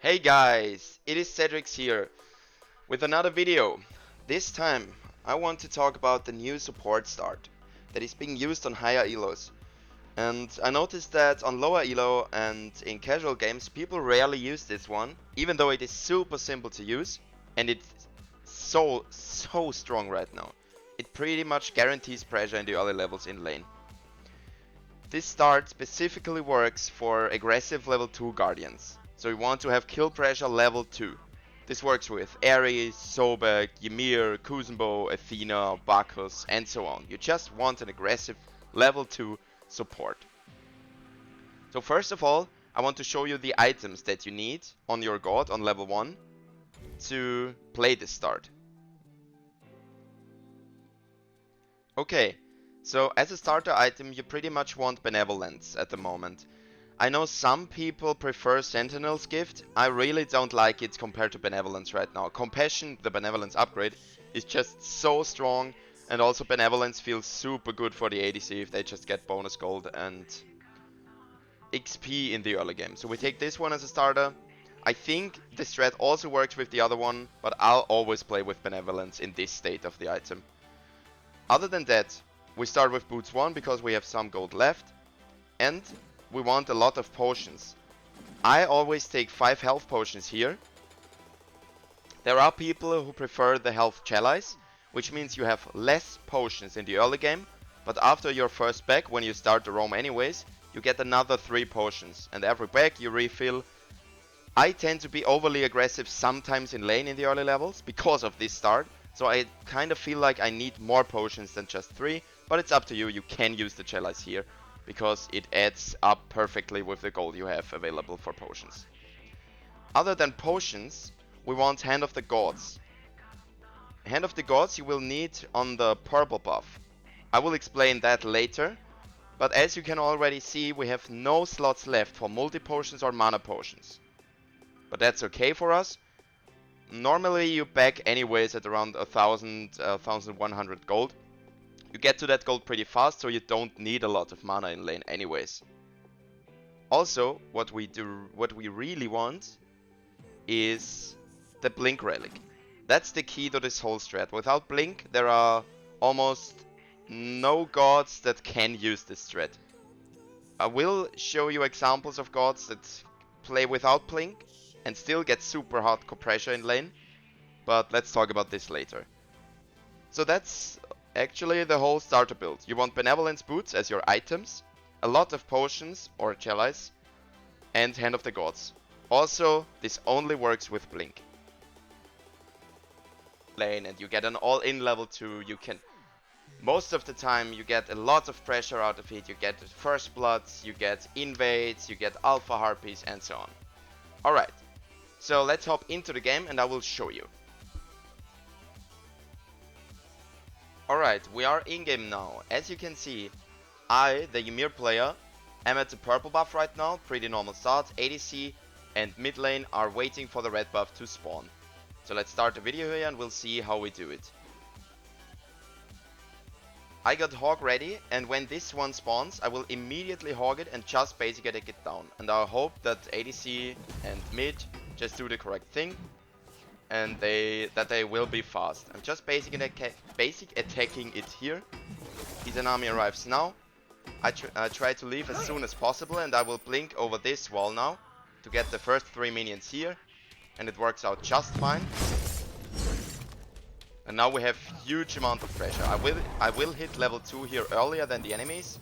Hey guys, it is Cedrix here with another video. This time I want to talk about the new support start that is being used on higher elos. And I noticed that on lower elo and in casual games people rarely use this one, even though it is super simple to use and it's so strong right now. It pretty much guarantees pressure in the early levels in lane. This start specifically works for aggressive level 2 guardians. So you want to have kill pressure level 2. This works with Ares, Sobek, Ymir, Kuzenbo, Athena, Bacchus, and so on. You just want an aggressive level 2 support. So first of all, I want to show you the items that you need on your god on level 1 to play this start. Okay, so as a starter item you pretty much want Benevolence at the moment. I know some people prefer Sentinel's Gift. I really don't like it compared to Benevolence right now. Compassion, the Benevolence upgrade, is just so strong, and also Benevolence feels super good for the ADC if they just get bonus gold and XP in the early game. So we take this one as a starter. I think the strat also works with the other one, but I'll always play with Benevolence in this state of the item. Other than that, we start with Boots 1 because we have some gold left, and we want a lot of potions. I always take 5 health potions here. There are people who prefer the health chalice, which means you have less potions in the early game, but after your first pack, when you start the roam anyways, you get another 3 potions, and every pack you refill. I tend to be overly aggressive sometimes in lane in the early levels because of this start, so I kind of feel like I need more potions than just 3, but it's up to you. You can use the chalice here because it adds up perfectly with the gold you have available for potions. Other than potions, we want Hand of the Gods. Hand of the Gods you will need on the purple buff. I will explain that later, but as you can already see, we have no slots left for multi-potions or mana potions. But that's okay for us. Normally you back anyways at around 1100 gold. You get to that gold pretty fast, so you don't need a lot of mana in lane anyways. Also, what we really want is the Blink Relic. That's the key to this whole strat. Without Blink, there are almost no gods that can use this strat. I will show you examples of gods that play without Blink and still get super hardcore pressure in lane, but let's talk about this later. So that's actually the whole starter build. You want Benevolence Boots as your items, a lot of potions or chalice, and Hand of the Gods. Also, this only works with Blink. Lane and you get an all-in level 2, you can most of the time you get a lot of pressure out of it, you get first bloods, you get invades, you get alpha harpies and so on. Alright, so let's hop into the game and I will show you. Alright, we are in game now. As you can see, I, the Ymir player, am at the purple buff right now, pretty normal start. ADC and mid lane are waiting for the red buff to spawn. So let's start the video here and we'll see how we do it. I got Hog ready, and when this one spawns, I will immediately hog it and just basically take it down. And I hope that ADC and mid just do the correct thing, and that they will be fast. I'm just basic attacking it here. Izanami arrives now. I try to leave as soon as possible, and I will blink over this wall now to get the first 3 minions here, and it works out just fine. And now we have huge amount of pressure. I will hit level 2 here earlier than the enemies.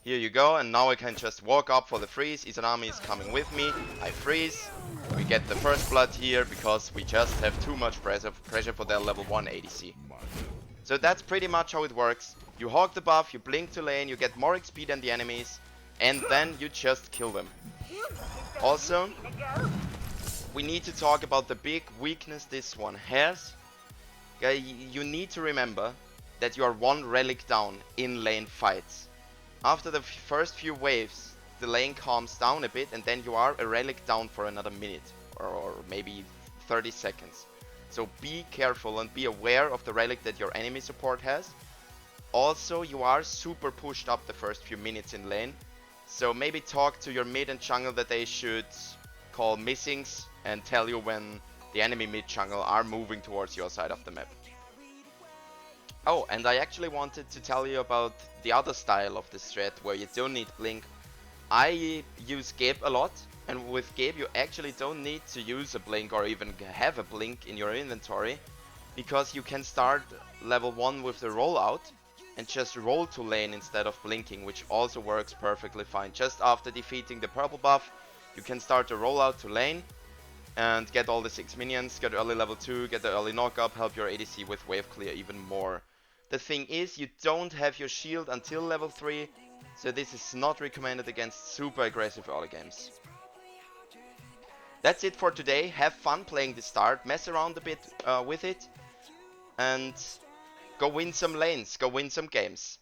Here you go, and now I can just walk up for the freeze. Izanami is coming with me. I freeze. We get the first blood here because we just have too much pressure for their level 1 ADC. So that's pretty much how it works. You hog the buff, you blink to lane, you get more XP than the enemies, and then you just kill them. Also, we need to talk about the big weakness this one has. You need to remember that you are 1 relic down in lane fights. After the first few waves, the lane calms down a bit and then you are a relic down for another minute or maybe 30 seconds. So be careful and be aware of the relic that your enemy support has. Also, you are super pushed up the first few minutes in lane. So maybe talk to your mid and jungle that they should call missings and tell you when the enemy mid jungle are moving towards your side of the map. Oh, and I actually wanted to tell you about the other style of this strat where you don't need blink. I use Gabe a lot, and with Gabe you actually don't need to use a blink or even have a blink in your inventory, because you can start level 1 with the rollout and just roll to lane instead of blinking, which also works perfectly fine. Just after defeating the purple buff, you can start the rollout to lane and get all the 6 minions, get early level 2, get the early knockup, help your ADC with wave clear even more. The thing is, you don't have your shield until level 3, so this is not recommended against super aggressive early games. That's it for today. Have fun playing the start, mess around a bit with it, and go win some lanes, go win some games.